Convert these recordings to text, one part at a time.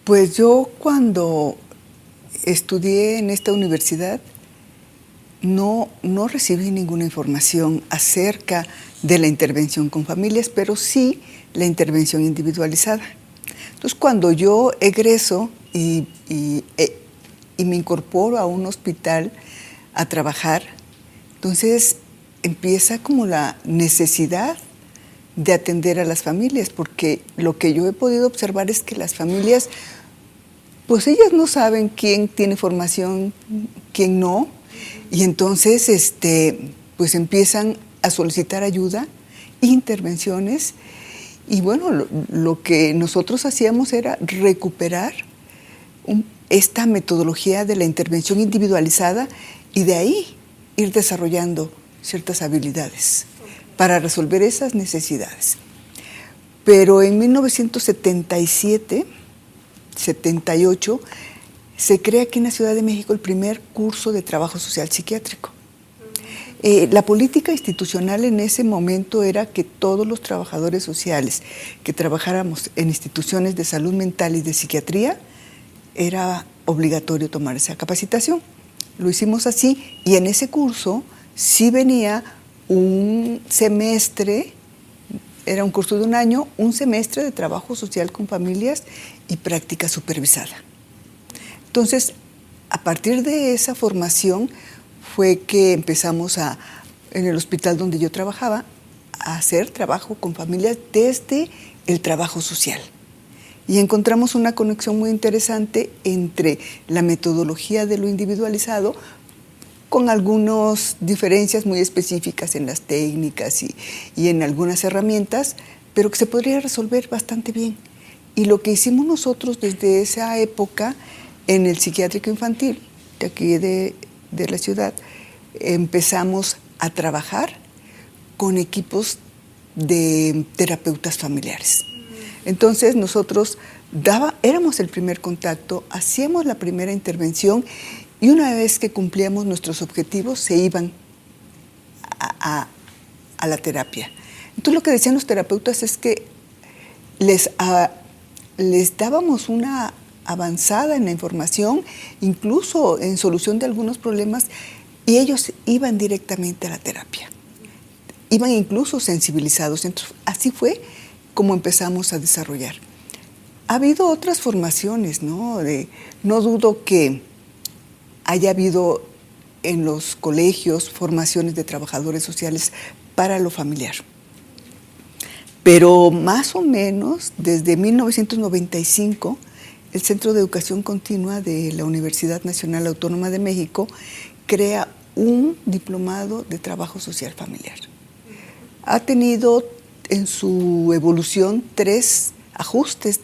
Pues yo cuando estudié en esta universidad no recibí ninguna información acerca de la intervención con familias, pero sí la intervención individualizada. Entonces, cuando yo egreso y me incorporo a un hospital a trabajar, entonces empieza como la necesidad de atender a las familias, porque lo que yo he podido observar es que las familias, pues ellas no saben quién tiene formación, quién no, y entonces pues empiezan a solicitar ayuda, intervenciones, y bueno, lo que nosotros hacíamos era recuperar esta metodología de la intervención individualizada y de ahí ir desarrollando ciertas habilidades para resolver esas necesidades. Pero en 1977, 78, se crea aquí en la Ciudad de México el primer curso de trabajo social psiquiátrico. La política institucional en ese momento era que todos los trabajadores sociales que trabajáramos en instituciones de salud mental y de psiquiatría, era obligatorio tomar esa capacitación. Lo hicimos así y en ese curso sí venía un semestre, era un curso de un año, un semestre de trabajo social con familias y práctica supervisada. Entonces, a partir de esa formación fue que empezamos en el hospital donde yo trabajaba, a hacer trabajo con familias desde el trabajo social. Y encontramos una conexión muy interesante entre la metodología de lo individualizado con algunas diferencias muy específicas en las técnicas y en algunas herramientas, pero que se podría resolver bastante bien. Y lo que hicimos nosotros desde esa época en el psiquiátrico infantil de aquí de la ciudad, empezamos a trabajar con equipos de terapeutas familiares. Entonces nosotros éramos el primer contacto, hacíamos la primera intervención y una vez que cumplíamos nuestros objetivos se iban a la terapia. Entonces lo que decían los terapeutas es que les dábamos una avanzada en la información, incluso en solución de algunos problemas, y ellos iban directamente a la terapia. Iban incluso sensibilizados. Entonces, así fue como empezamos a desarrollar. Ha habido otras formaciones, ¿no? No dudo que haya habido en los colegios formaciones de trabajadores sociales para lo familiar. Pero más o menos desde 1995, el Centro de Educación Continua de la Universidad Nacional Autónoma de México crea un diplomado de trabajo social familiar. Ha tenido en su evolución 3 ajustes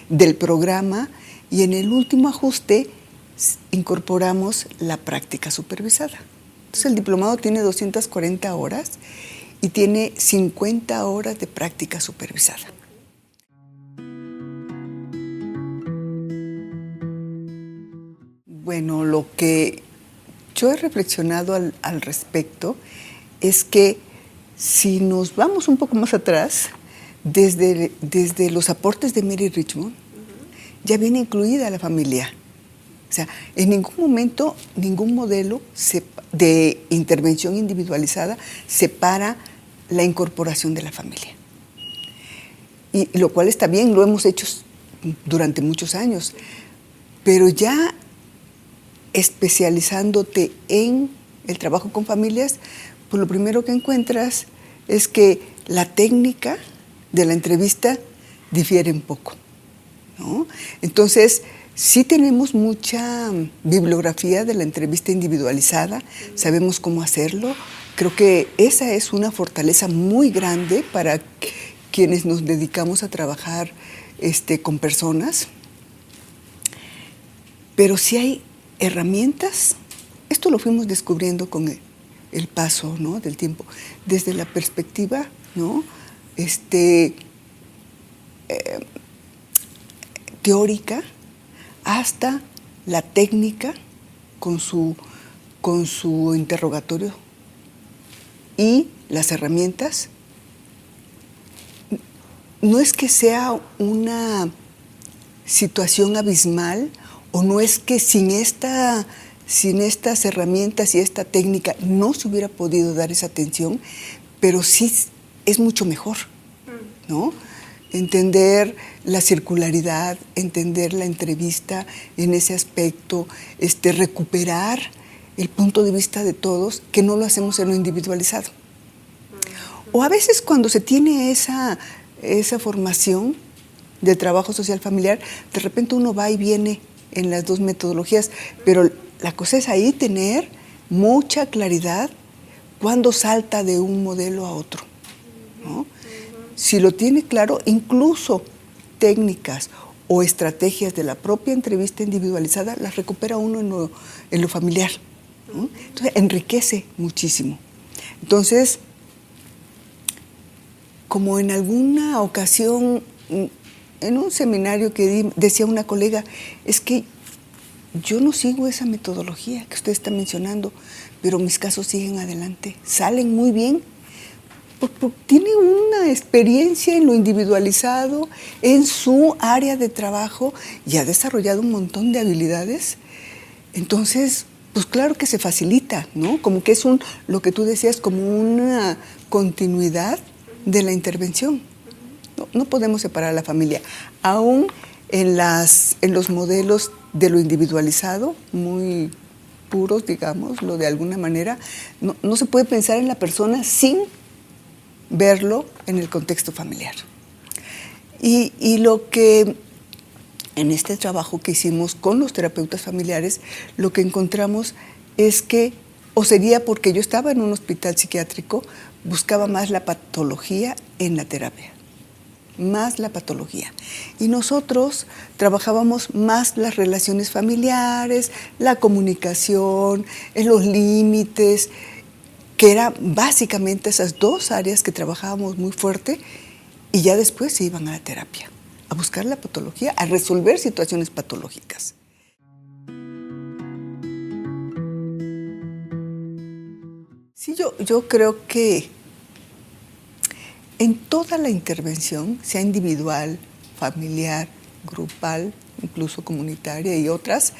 del programa y en el último ajuste incorporamos la práctica supervisada. Entonces el diplomado tiene 240 horas y tiene 50 horas de práctica supervisada. Bueno, lo que yo he reflexionado al respecto es que si nos vamos un poco más atrás, desde los aportes de Mary Richmond, ya viene incluida la familia. O sea, en ningún momento, ningún modelo de intervención individualizada separa la incorporación de la familia. Y lo cual está bien, lo hemos hecho durante muchos años, pero ya especializándote en el trabajo con familias, pues lo primero que encuentras es que la técnica de la entrevista difiere un poco, ¿no? Entonces, sí tenemos mucha bibliografía de la entrevista individualizada, sabemos cómo hacerlo. Creo que esa es una fortaleza muy grande para quienes nos dedicamos a trabajar con personas. Pero sí hay herramientas, esto lo fuimos descubriendo con el paso, ¿no?, del tiempo, desde la perspectiva, ¿no?, teórica hasta la técnica con su interrogatorio y las herramientas. No es que sea una situación abismal, o no es que sin estas herramientas y esta técnica no se hubiera podido dar esa atención, pero sí es mucho mejor, ¿no? Entender la circularidad, entender la entrevista en ese aspecto, recuperar el punto de vista de todos, que no lo hacemos en lo individualizado. O a veces cuando se tiene esa formación de trabajo social familiar, de repente uno va y viene en las dos metodologías, pero la cosa es ahí tener mucha claridad cuando salta de un modelo a otro, ¿no? Si lo tiene claro, incluso técnicas o estrategias de la propia entrevista individualizada las recupera uno en lo familiar, ¿no? Entonces enriquece muchísimo. Entonces, como en alguna ocasión, en un seminario que di, decía una colega, es que yo no sigo esa metodología que usted está mencionando, pero mis casos siguen adelante, salen muy bien, porque tiene una experiencia en lo individualizado, en su área de trabajo, y ha desarrollado un montón de habilidades. Entonces, pues claro que se facilita, ¿no? Como que es lo que tú decías, como una continuidad de la intervención. No podemos separar a la familia, aún en los modelos de lo individualizado, muy puros, digámoslo de alguna manera, no se puede pensar en la persona sin verlo en el contexto familiar. Y lo que en este trabajo que hicimos con los terapeutas familiares, lo que encontramos es que, o sería porque yo estaba en un hospital psiquiátrico, buscaba más la patología en la terapia, más la patología. Y nosotros trabajábamos más las relaciones familiares, la comunicación, en los límites, que eran básicamente esas dos áreas que trabajábamos muy fuerte, y ya después se iban a la terapia, a buscar la patología, a resolver situaciones patológicas. Sí, yo creo que en toda la intervención, sea individual, familiar, grupal, incluso comunitaria y otras,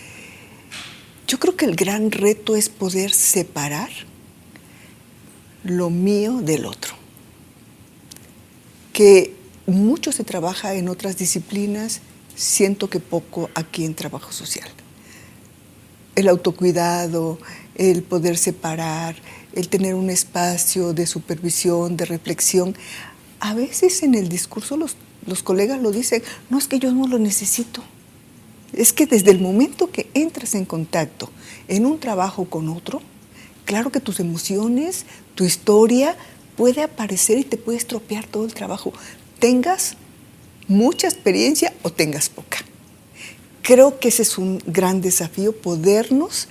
yo creo que el gran reto es poder separar lo mío del otro. Que mucho se trabaja en otras disciplinas, siento que poco aquí en trabajo social. El autocuidado, el poder separar, el tener un espacio de supervisión, de reflexión. A veces en el discurso los colegas lo dicen, no es que yo no lo necesito. Es que desde el momento que entras en contacto en un trabajo con otro, claro que tus emociones, tu historia puede aparecer y te puede estropear todo el trabajo. Tengas mucha experiencia o tengas poca. Creo que ese es un gran desafío, podernos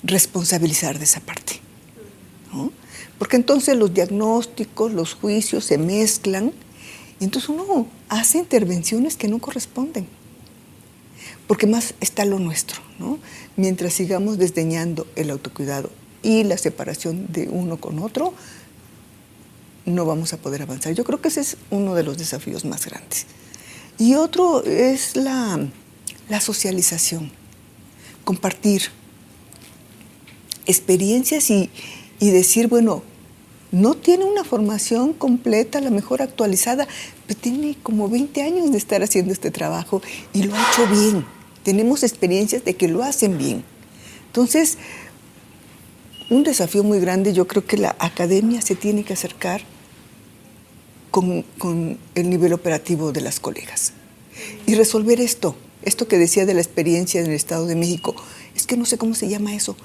responsabilizar de esa parte, ¿no? Porque entonces los diagnósticos, los juicios se mezclan y entonces uno hace intervenciones que no corresponden. Porque más está lo nuestro, ¿no? Mientras sigamos desdeñando el autocuidado y la separación de uno con otro, no vamos a poder avanzar. Yo creo que ese es uno de los desafíos más grandes. Y otro es la socialización, compartir experiencias y decir, bueno, no tiene una formación completa, a lo mejor actualizada, pero tiene como 20 años de estar haciendo este trabajo y lo ha hecho bien. Tenemos experiencias de que lo hacen bien. Entonces, un desafío muy grande, yo creo que la academia se tiene que acercar con el nivel operativo de las colegas y resolver esto que decía de la experiencia en el Estado de México. Es que no sé cómo se llama eso,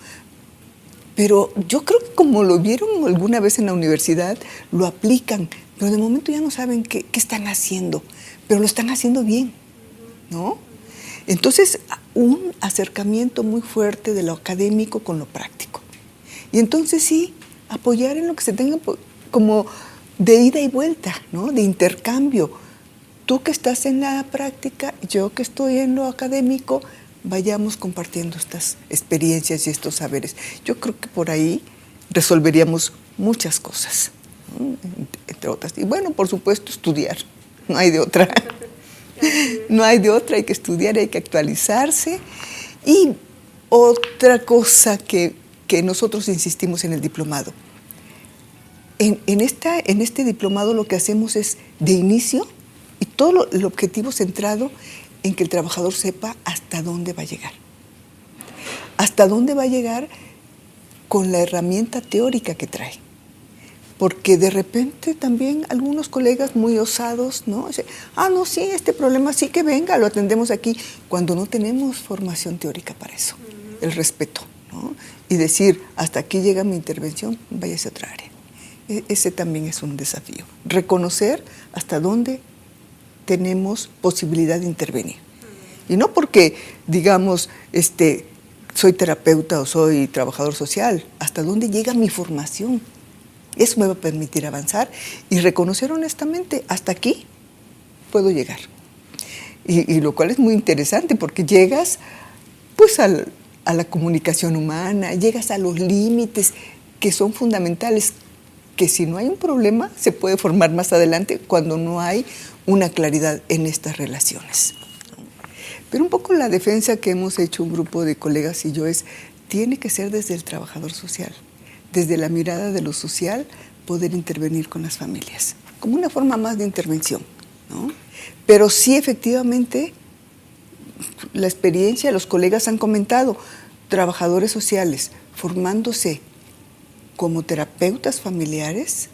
pero yo creo que como lo vieron alguna vez en la universidad, lo aplican, pero de momento ya no saben qué están haciendo, pero lo están haciendo bien, ¿no? Entonces, un acercamiento muy fuerte de lo académico con lo práctico. Y entonces sí, apoyar en lo que se tenga como de ida y vuelta, ¿no? De intercambio. Tú que estás en la práctica, yo que estoy en lo académico, vayamos compartiendo estas experiencias y estos saberes. Yo creo que por ahí resolveríamos muchas cosas, ¿no? Entre otras. Y bueno, por supuesto, estudiar, no hay de otra. No hay de otra, hay que estudiar, hay que actualizarse. Y otra cosa que nosotros insistimos en el diplomado. En este diplomado lo que hacemos es, de inicio, y todo el objetivo centrado en que el trabajador sepa hasta dónde va a llegar. Hasta dónde va a llegar con la herramienta teórica que trae. Porque de repente también algunos colegas muy osados, ¿no? Dicen, no, sí, este problema sí que venga, lo atendemos aquí, cuando no tenemos formación teórica para eso. El respeto, ¿no? Y decir, hasta aquí llega mi intervención, váyase a otra área. Ese también es un desafío. Reconocer hasta dónde tenemos posibilidad de intervenir. Y no porque, digamos, soy terapeuta o soy trabajador social, hasta dónde llega mi formación. Eso me va a permitir avanzar y reconocer honestamente, hasta aquí puedo llegar. Y lo cual es muy interesante porque llegas pues a la comunicación humana, llegas a los límites que son fundamentales, que si no hay un problema se puede formar más adelante cuando no hay una claridad en estas relaciones. Pero un poco la defensa que hemos hecho un grupo de colegas y yo tiene que ser desde el trabajador social, desde la mirada de lo social, poder intervenir con las familias, como una forma más de intervención, ¿no? Pero sí, efectivamente, la experiencia, los colegas han comentado, trabajadores sociales formándose como terapeutas familiares.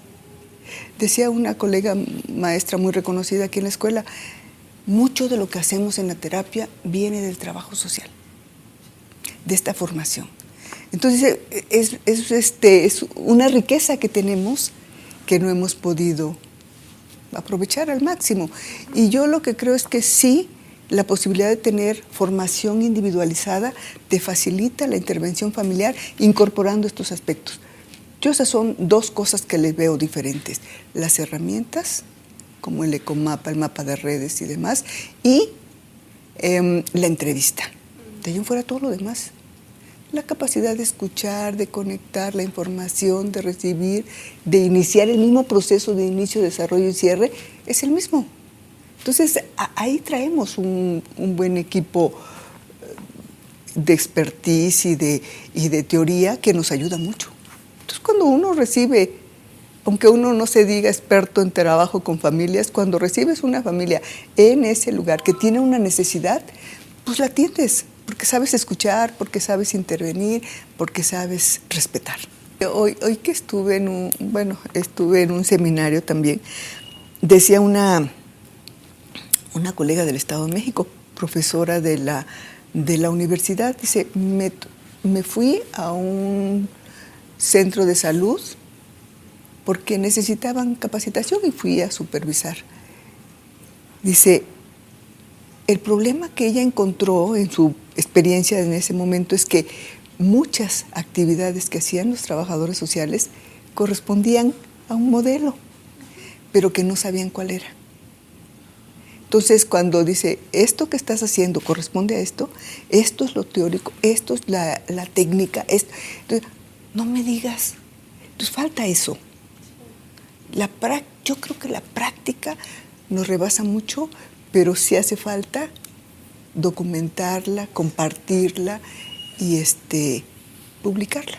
Decía una colega maestra muy reconocida aquí en la escuela, mucho de lo que hacemos en la terapia viene del trabajo social, de esta formación. Entonces, es una riqueza que tenemos que no hemos podido aprovechar al máximo. Y yo lo que creo es que sí, la posibilidad de tener formación individualizada te facilita la intervención familiar incorporando estos aspectos. Yo esas son dos cosas que les veo diferentes. Las herramientas, como el ecomapa, el mapa de redes y demás, y la entrevista. De ahí en fuera todo lo demás. La capacidad de escuchar, de conectar la información, de recibir, de iniciar el mismo proceso de inicio, desarrollo y cierre, es el mismo. Entonces, ahí traemos un buen equipo de expertise y de teoría que nos ayuda mucho. Entonces, cuando uno recibe, aunque uno no se diga experto en trabajo con familias, cuando recibes una familia en ese lugar que tiene una necesidad, pues la atiendes, porque sabes escuchar, porque sabes intervenir, porque sabes respetar. Hoy que estuve en un seminario también, decía una colega del Estado de México, profesora de la universidad, dice, me fui a un centro de salud porque necesitaban capacitación y fui a supervisar. Dice, el problema que ella encontró en su experiencia en ese momento es que muchas actividades que hacían los trabajadores sociales correspondían a un modelo, pero que no sabían cuál era. Entonces, cuando dice, esto que estás haciendo corresponde a esto es lo teórico, esto es la técnica, entonces, no me digas. Entonces, falta eso. Yo creo que la práctica nos rebasa mucho, pero sí hace falta documentarla, compartirla y publicarla.